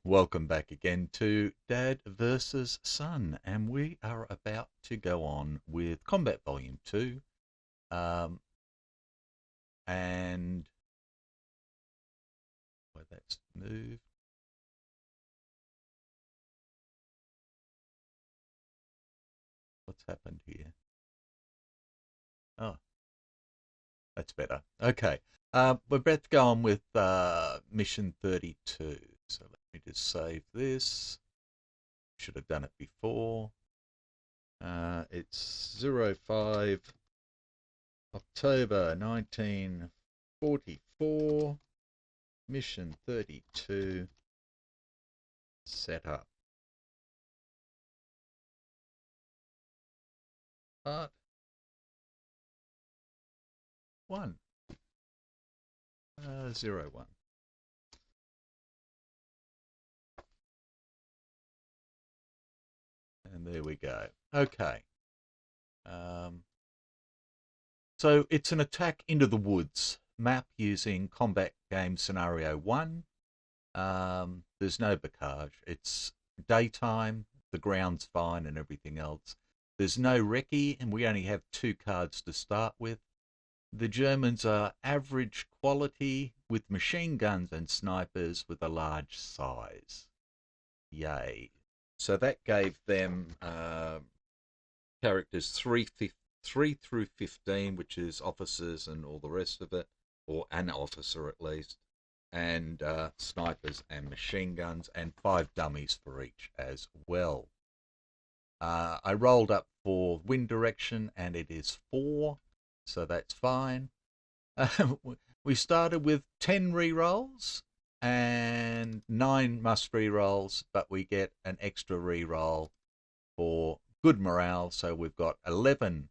Welcome back again to Dad versus Son, and we are about to go on with Combat Volume 2. And where that's moved. What's happened here? Oh, that's better. Okay. We're about to go on with Mission 32. So let me just save this. Should have done it before. It's 05 October 1944. Mission 32. Set up. Part 1. 01. And there we go. Okay. So it's an attack into the woods map using Combat Game Scenario 1. There's no bocage. It's daytime. The ground's fine and everything else. There's no recce, and we only have 2 cards to start with. The Germans are average quality with machine guns and snipers with a large size. Yay. So that gave them characters 3 through 15, which is officers and all the rest of it, or an officer at least, and snipers and machine guns, and 5 dummies for each as well. I rolled up for wind direction, and it is 4, so that's fine. We started with 10 rerolls and 9 must rerolls, but we get an extra reroll for good morale, so we've got 11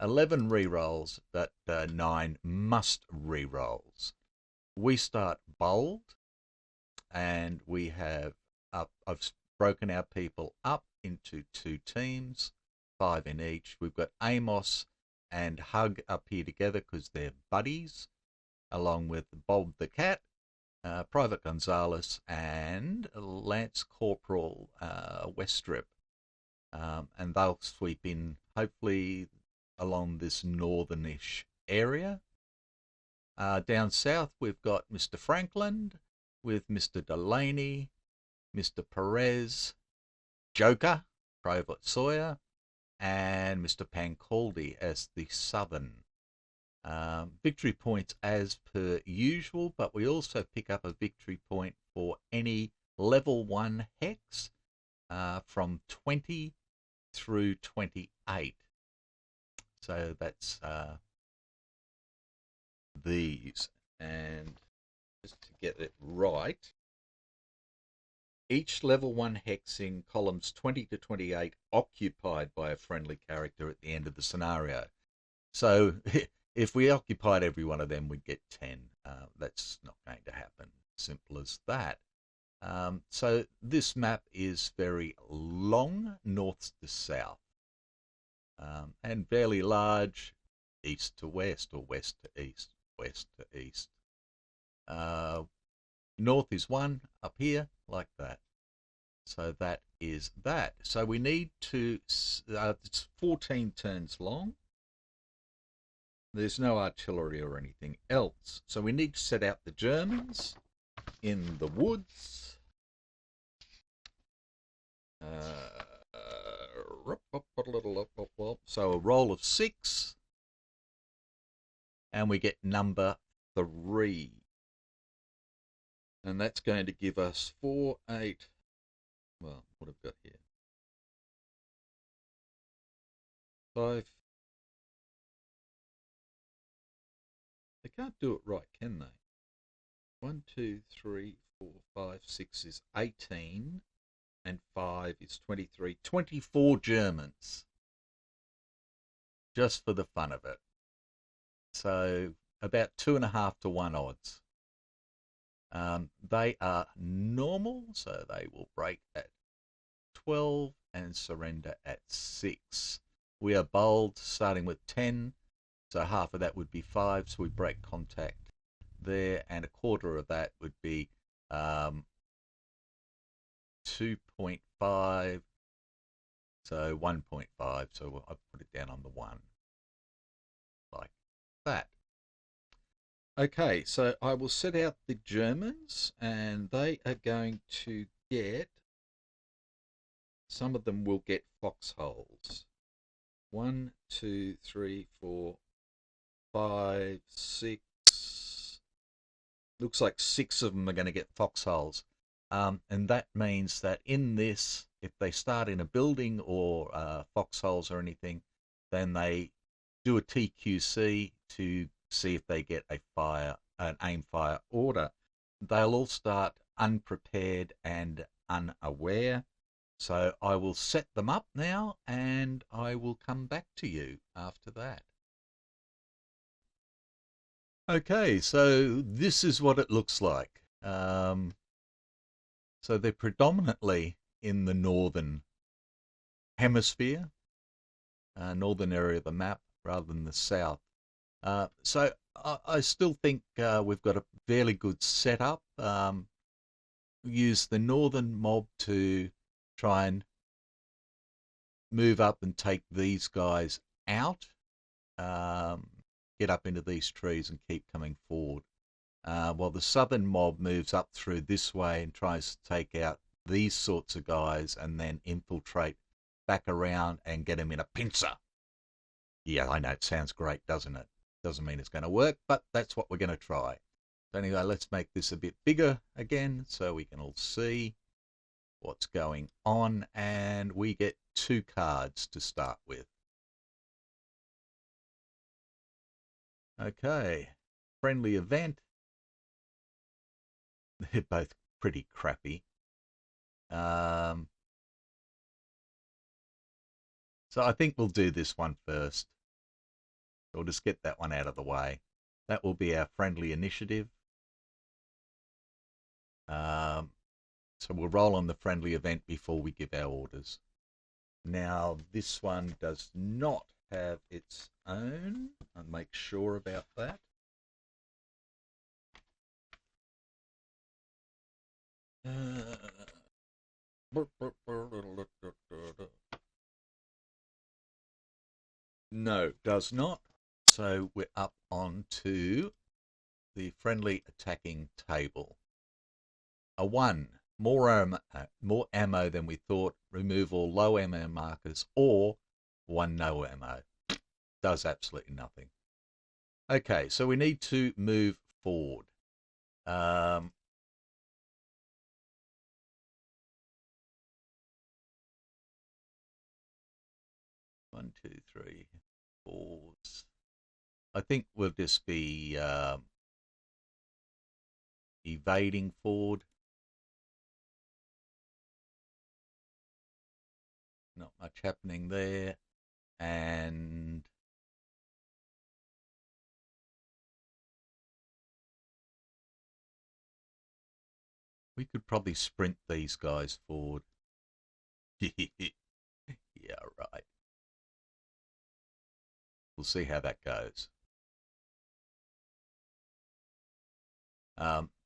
rerolls, but 9 must rerolls. We start bold, and we have I've broken our people up into 2 teams, 5 in each. We've got Amos and Hug up here together because they're buddies, along with Bob the Cat, Private Gonzalez, and Lance Corporal Westrip. And they'll sweep in, hopefully, along this northernish area. Down south, we've got Mr. Franklin with Mr. Delaney, Mr. Perez, Joker, Private Sawyer, and Mr. Pancaldi as the southern. Victory points as per usual, but we also pick up a victory point for any level 1 hex from 20 through 28. So that's these. And just to get it right, each level 1 hex in columns 20 to 28 occupied by a friendly character at the end of the scenario. So if we occupied every one of them, we'd get 10. That's not going to happen. Simple as that. So this map is very long, north to south, and fairly large, east to west, or west to east, west to east. North is 1 up here, like that. So that is that. So we need to, it's 14 turns long. There's no artillery or anything else. So we need to set out the Germans in the woods. So a roll of 6. And we get number 3. And that's going to give us 4, 8. Well, what have we got here? 5. They can't do it right, can they? 1, 2, 3, 4, 5, 6 is 18. And 5 is 23. 24 Germans. Just for the fun of it. So about 2.5 to 1 odds. They are normal, so they will break at 12 and surrender at 6. We are bold, starting with 10, so half of that would be 5, so we break contact there, and a quarter of that would be 2.5, so 1.5, so I put it down on the 1, like that. Okay, so I will set out the Germans, and they are going to get, some of them will get foxholes. 1, 2, 3, 4, 5, 6. Looks like 6 of them are going to get foxholes. And that means that in this, if they start in a building or foxholes or anything, then they do a TQC to see if they get an aim fire order. They'll all start unprepared and unaware. So I will set them up now, and I will come back to you after that. Okay, so this is what it looks like. So they're predominantly in the northern hemisphere, northern area of the map, rather than the south. So I still think we've got a fairly good setup. Use the northern mob to try and move up and take these guys out, get up into these trees and keep coming forward. While the southern mob moves up through this way and tries to take out these sorts of guys and then infiltrate back around and get them in a pincer. Yeah, I know, it sounds great, doesn't it? Doesn't mean it's going to work, but that's what we're going to try. So anyway, let's make this a bit bigger again so we can all see what's going on, and we get 2 cards to start with. Okay, friendly event. They're both pretty crappy. So I think we'll do this one first. We'll just get that one out of the way. That will be our friendly initiative. So we'll roll on the friendly event before we give our orders. Now, this one does not have its own. I'll make sure about that. No, does not. So we're up onto the friendly attacking table. A 1, more ammo than we thought. Remove all low ammo markers, or 1 no ammo. Does absolutely nothing. Okay, so we need to move forward. 1, 2, 3, 4. I think we'll just be evading forward. Not much happening there. And we could probably sprint these guys forward. Yeah, right. We'll see how that goes.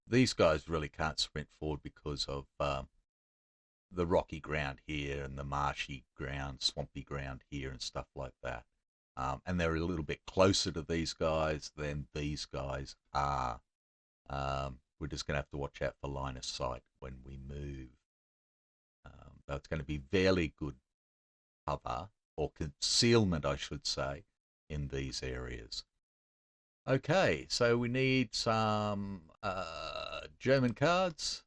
These guys really can't sprint forward because of the rocky ground here and the marshy ground, swampy ground here and stuff like that. And they're a little bit closer to these guys than these guys are. We're just going to have to watch out for line of sight when we move. But it's going to be fairly good cover, or concealment, I should say, in these areas. Okay, so we need some German cards.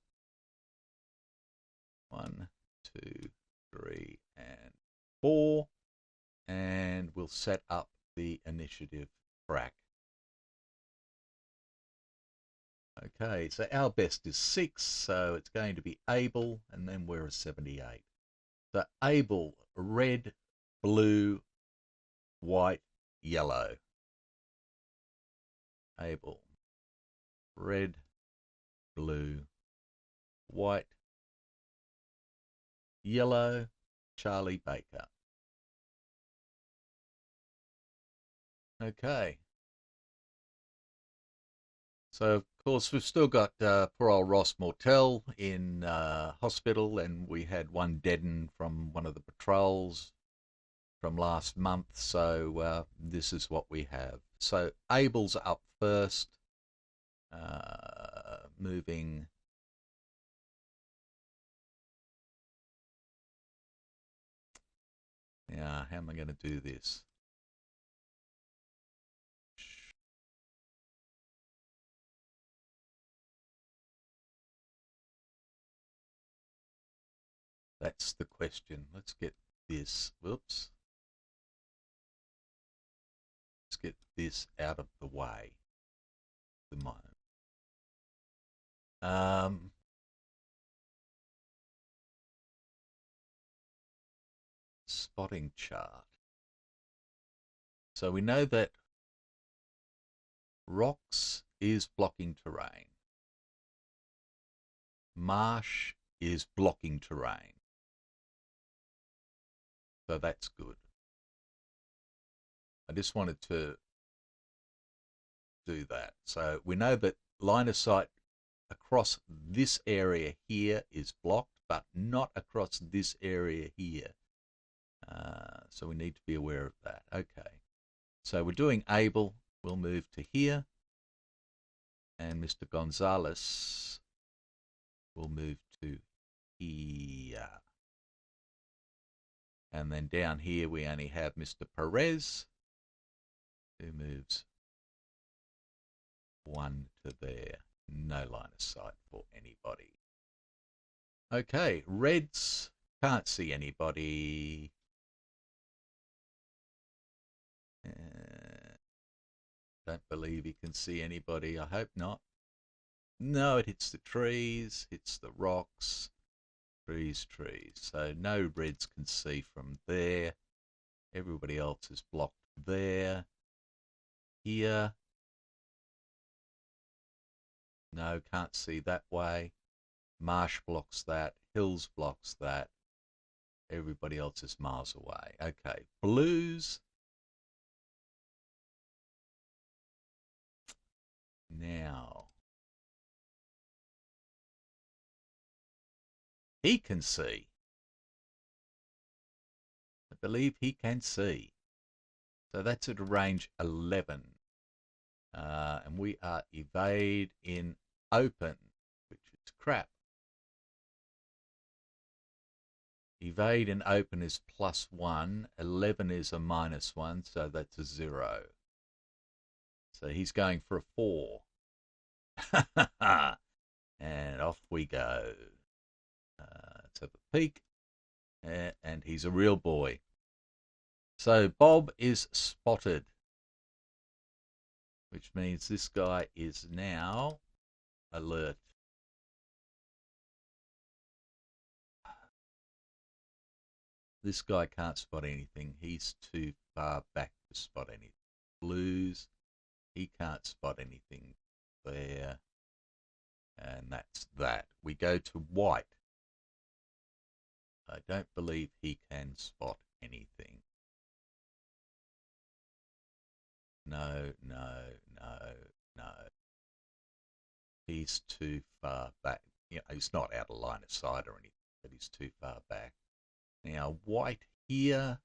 1, 2, 3, and 4. And we'll set up the initiative track. Okay, so our best is 6, so it's going to be able, and then we're a 78. So able, red, blue, white, yellow. Able, red, blue, white, Yellow, Charlie Baker. Okay. So, of course, we've still got poor old Ross Mortel in hospital, and we had one deadened from one of the patrols from last month. So, this is what we have. So, Abel's up first, moving. Yeah, how am I going to do this? That's the question. Let's get this. Whoops. Let's get this out of the way. The moment. Spotting chart. So we know that rocks is blocking terrain. Marsh is blocking terrain. So that's good. I just wanted to do that. So we know that line of sight across this area here is blocked, but not across this area here. So we need to be aware of that. Okay. So we're doing Abel. We'll move to here. And Mr. Gonzalez will move to here. And then down here we only have Mr. Perez, who moves one to there. No line of sight for anybody. Okay, Reds, can't see anybody. Don't believe he can see anybody. I hope not. No, it hits the trees, hits the rocks. Trees. So no Reds can see from there. Everybody else is blocked there. Here. No, can't see that way. Marsh blocks that. Hills blocks that. Everybody else is miles away. Okay, Blues. Now, he can see. I believe he can see. So that's at range 11. And we are evade in open, which is crap. Evade in open is +1. 11 is a -1, so that's a 0. So he's going for a 4. And off we go. Let's have a peek. And he's a real boy. So Bob is spotted, which means this guy is now alert. This guy can't spot anything. He's too far back to spot anything. Blues, he can't spot anything there. And that's that. We go to white. I don't believe he can spot anything. No. He's too far back. You know, he's not out of line of sight or anything, but he's too far back. Now, white here.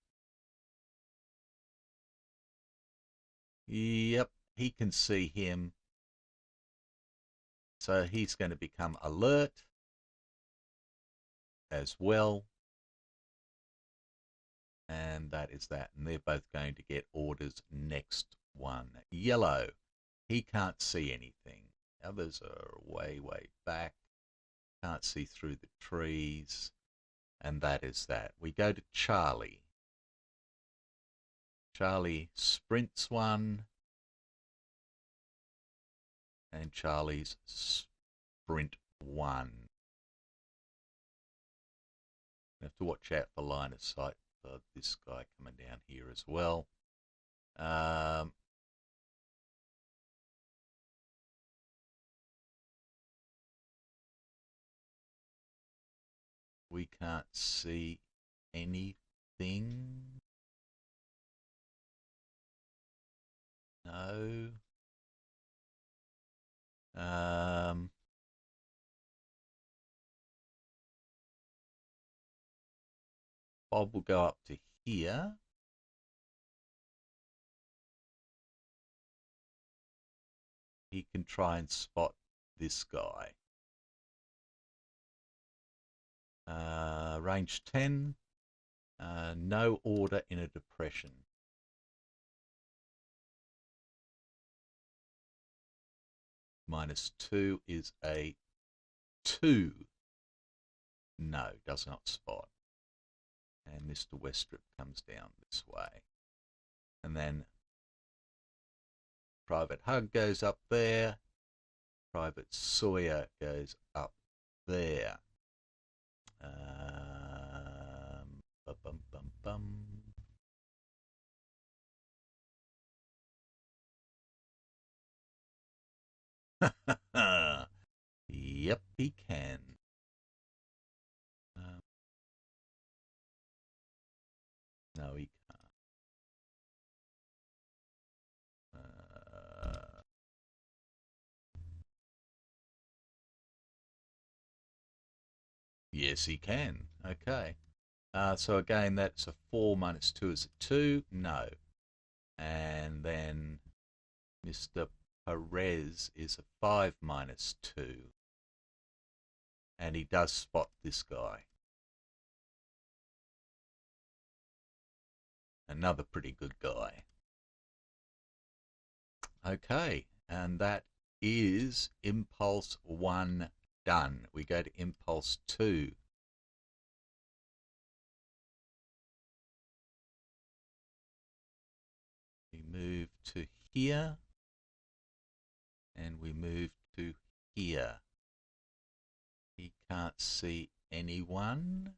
Yep, he can see him. So he's going to become alert as well. And that is that. And they're both going to get orders next one. Yellow, he can't see anything. Others are way back. Can't see through the trees. And that is that. We go to Charlie. Charlie sprints one. And Charlie's sprint one. You have to watch out for line of sight for this guy coming down here as well. We can't see anything. No. Bob will go up to here. He can try and spot this guy. Range 10. No order in a depression. -2 is a 2. No, does not spot. And Mr. Westrip comes down this way. And then Private Hug goes up there. Private Sawyer goes up there. Bum, bum, bum. Yep, he can. No, he can't. Yes, he can. Okay. So again, that's a 4 -2 is a 2. No. And then Mr. Perez is a 5 -2. And he does spot this guy. Another pretty good guy. Okay, and that is Impulse 1 done. We go to Impulse 2. We move to here. And we move to here. He can't see anyone.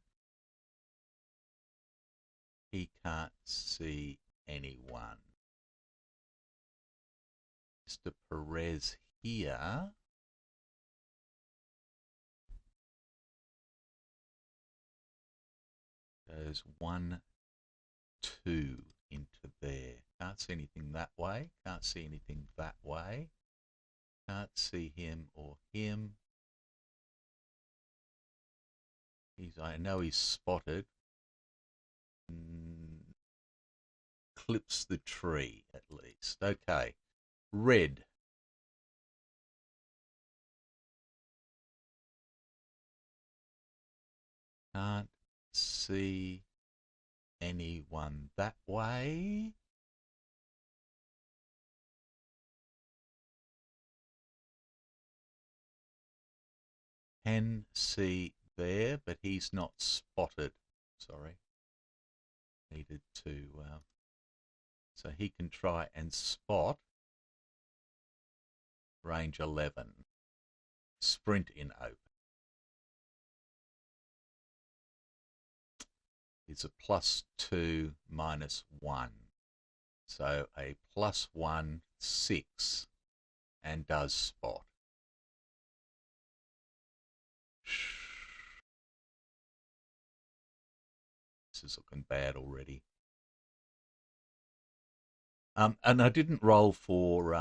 He can't see anyone. Mr. Perez here. Goes 1, 2 into there. Can't see anything that way. Can't see anything that way. Can't see him or him. I know he's spotted. Clips the tree at least. Okay. Red. Can't see anyone that way. Can see there, but he's not spotted. Sorry. Needed to. So he can try and spot range 11. Sprint in open. It's a +2 -1. So a +1, 6, and does spot. This is looking bad already. And I didn't roll for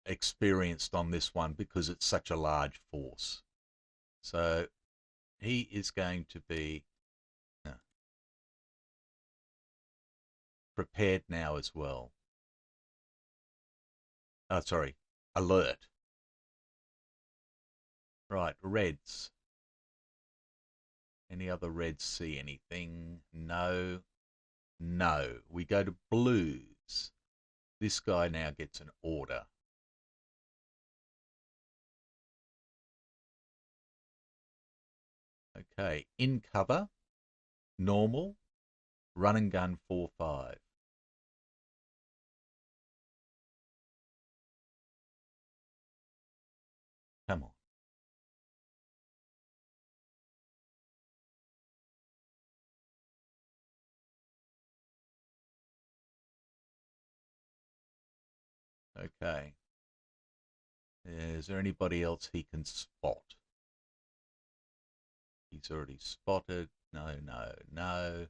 experienced on this one because it's such a large force. So he is going to be prepared now as well. Oh, sorry, alert. Right, reds. Any other reds see anything? No. No. We go to blues. This guy now gets an order. Okay, in cover, normal, run and gun 4-5. Come on. Okay. Is there anybody else he can spot? He's He's already spotted. No, no, no.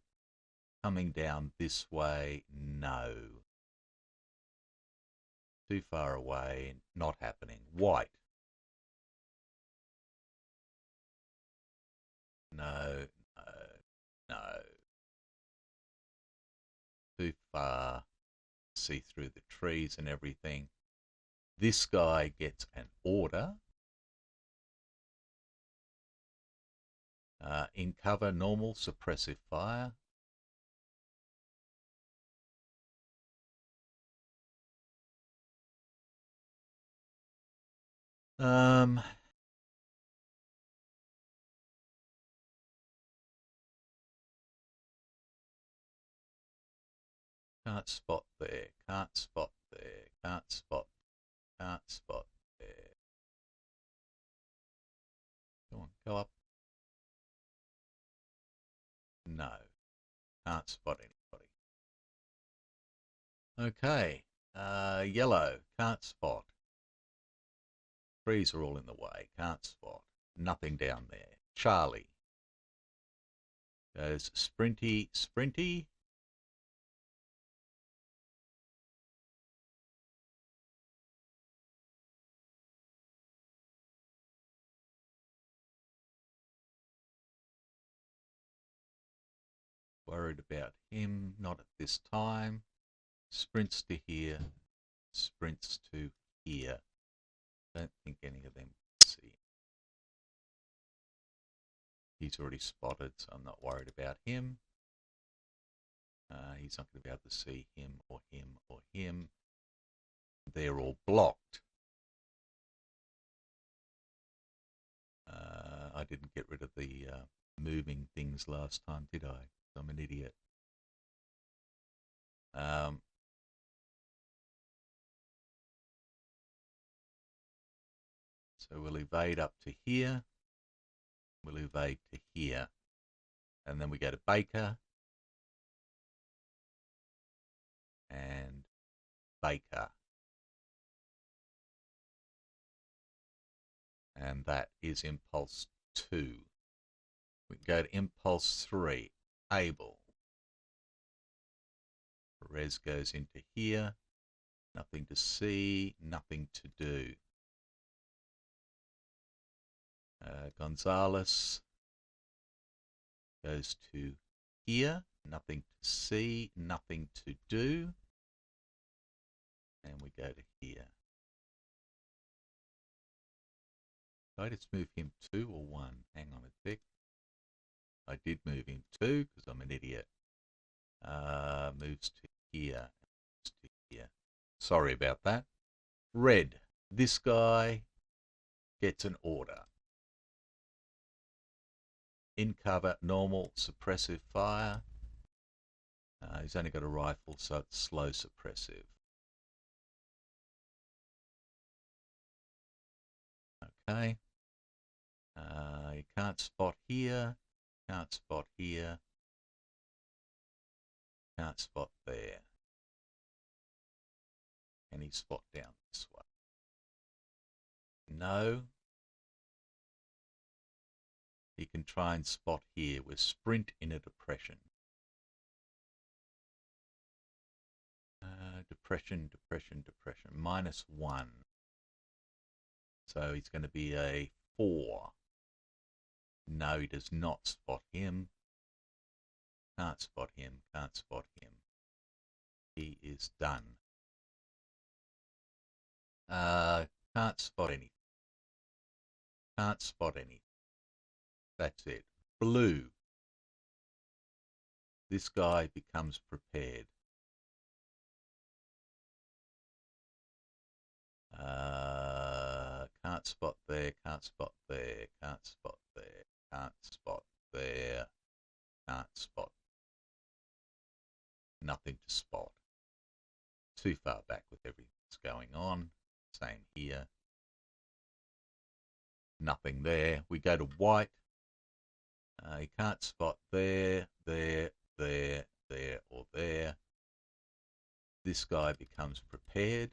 Coming down this way. No. Too far away. Not happening. White. No, no, no. Too far. See through the trees and everything. This guy gets an order. In cover, normal, suppressive fire. Can't spot there, can't spot there, can't spot there. Come on, go up. No, can't spot anybody. Okay, yellow, can't spot. Trees are all in the way, can't spot. Nothing down there. Charlie goes sprinty, sprinty. Worried about him, not at this time. Sprints to here, sprints to here. Don't think any of them can see. He's already spotted, so I'm not worried about him. He's not going to be able to see him or him or him. They're all blocked. I didn't get rid of the moving things last time, did I? I'm an idiot. So we'll evade up to here. We'll evade to here. And then we go to Baker. And Baker. And that is impulse 2. We can go to impulse 3. Able. Perez goes into here. Nothing to see, nothing to do. Gonzalez goes to here. Nothing to see, nothing to do. And we go to here. Did I just move him 2 or 1? Hang on a tick. I did move him 2 because I'm an idiot. Moves to here. Moves to here. Sorry about that. Red. This guy gets an order. In cover, normal, suppressive fire. He's only got a rifle, so it's slow suppressive. Okay. You can't spot here. Can't spot here. Can't spot there. Can he spot down this way? No. He can try and spot here with sprint in a depression. Depression, depression, depression. -1. So he's going to be a 4. No, he does not spot him. Can't spot him, can't spot him. He is done. Can't spot anything. Can't spot anything. That's it. Blue. This guy becomes prepared. Can't spot there, can't spot there, can't spot there, can't spot there, can't spot. Nothing to spot. Too far back with everything that's going on. Same here. Nothing there. We go to white. You can't spot there, there, there, there, or there. This guy becomes prepared.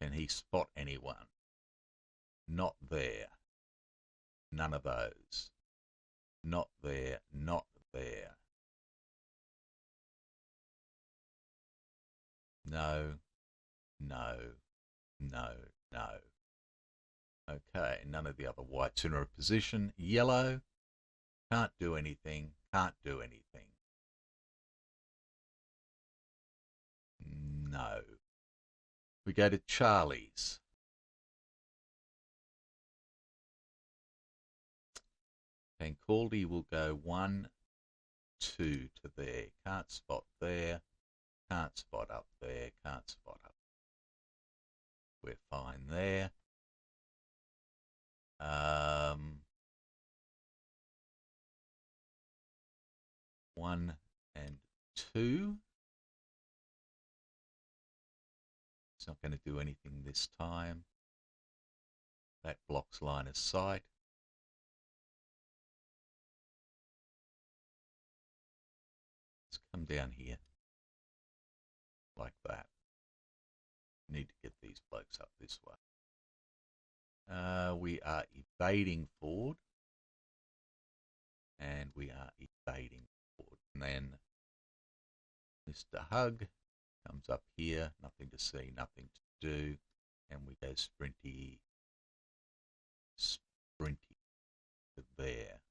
Can he spot anyone? not there. None of those. Not there, not there. No, no, no, no. Okay, none of the other whites in a position. Yellow, can't do anything, can't do anything. No. We go to Charlie's. And Caldy will go 1, 2 to there. Can't spot there. Can't spot up there. Can't spot up. We're fine there. 1 and 2. It's not going to do anything this time. That blocks line of sight. Let's come down here. Like that. Need to get these blokes up this way. We are evading forward. And we are evading forward. And then Mr. Hug comes up here. Nothing to see, nothing to do. And we go sprinty, sprinty to there.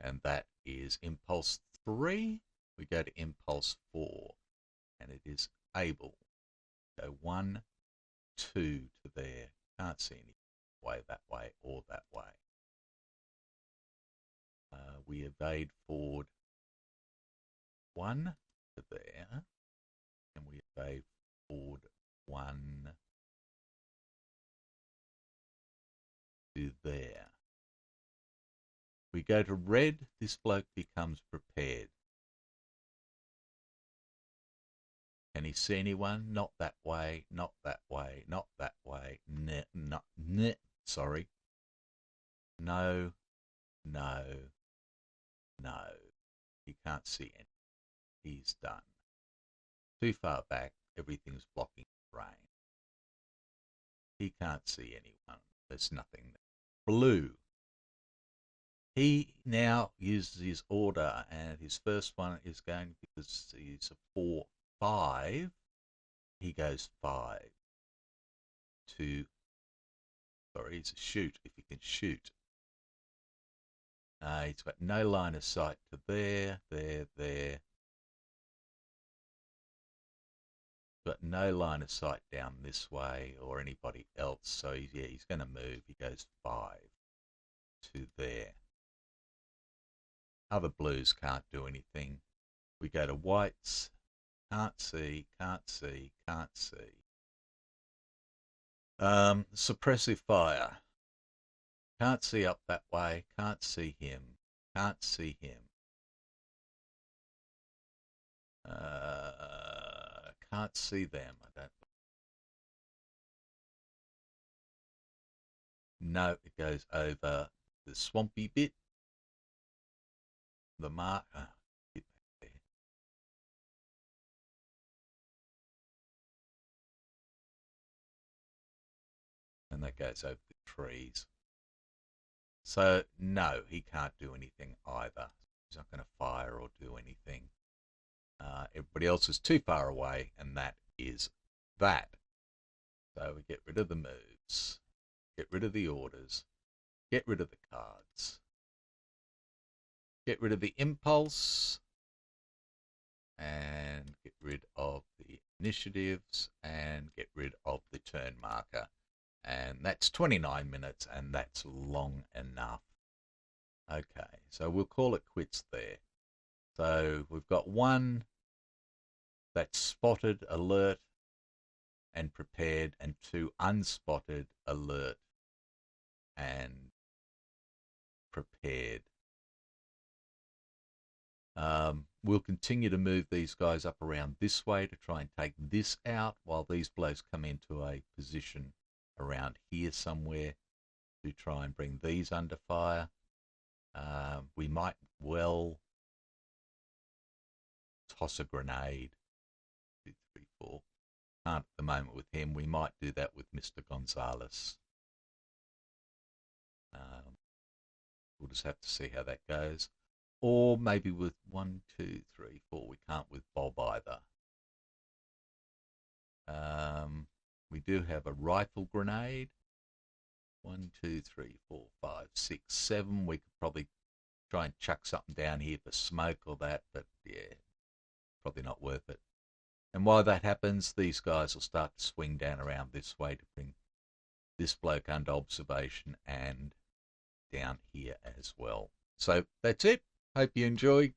And that is impulse 3. We go to impulse 4. And it is able to go 1, 2 to there. Can't see any way that way or that way. We evade forward 1 to there. And we evade forward 1 to there. We go to red. This bloke becomes prepared. Can he see anyone? Not that way, not that way, not that way. Sorry. No, no, no. He can't see any. He's done. Too far back, everything's blocking the rain. He can't see anyone. There's nothing there. Blue. He now uses his order, and his first one is going, because he's a 4, 5. He goes 5 to, sorry, it's a shoot, if he can shoot. He's got no line of sight to there, there. Got no line of sight down this way or anybody else. So he's going to move. He goes 5 to there. Other blues can't do anything. We go to whites. Can't see, can't see, can't see. Suppressive fire. Can't see up that way. Can't see him. Can't see him. Can't see them. I don't. No, it goes over the swampy bit. The mark. Get back there. And that goes over the trees. So no, he can't do anything either. He's not going to fire or do anything. Everybody else is too far away, and that is that. So we get rid of the moves, get rid of the orders, get rid of the cards, get rid of the impulse, and get rid of the initiatives, and get rid of the turn marker. And that's 29 minutes, and that's long enough. Okay, so we'll call it quits there. So we've got 1 that's spotted, alert, and prepared, and 2 unspotted, alert, and prepared. We'll continue to move these guys up around this way to try and take this out, while these blokes come into a position around here somewhere to try and bring these under fire. We might well toss a grenade. 2, 3, 4. can't at the moment with him. We might do that with Mr. Gonzalez. We'll just have to see how that goes. Or maybe with 1, 2, 3, 4. We can't with Bob either. We do have a rifle grenade. 1, 2, 3, 4, 5, 6, 7. We could probably try and chuck something down here for smoke or that, but yeah, probably not worth it. And while that happens, these guys will start to swing down around this way to bring this bloke under observation and down here as well. So that's it. Hope you enjoyed.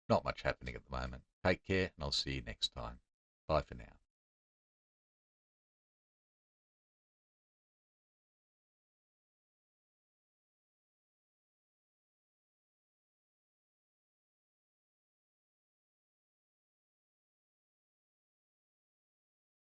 Not much happening at the moment. Take care, and I'll see you next time. Bye for now.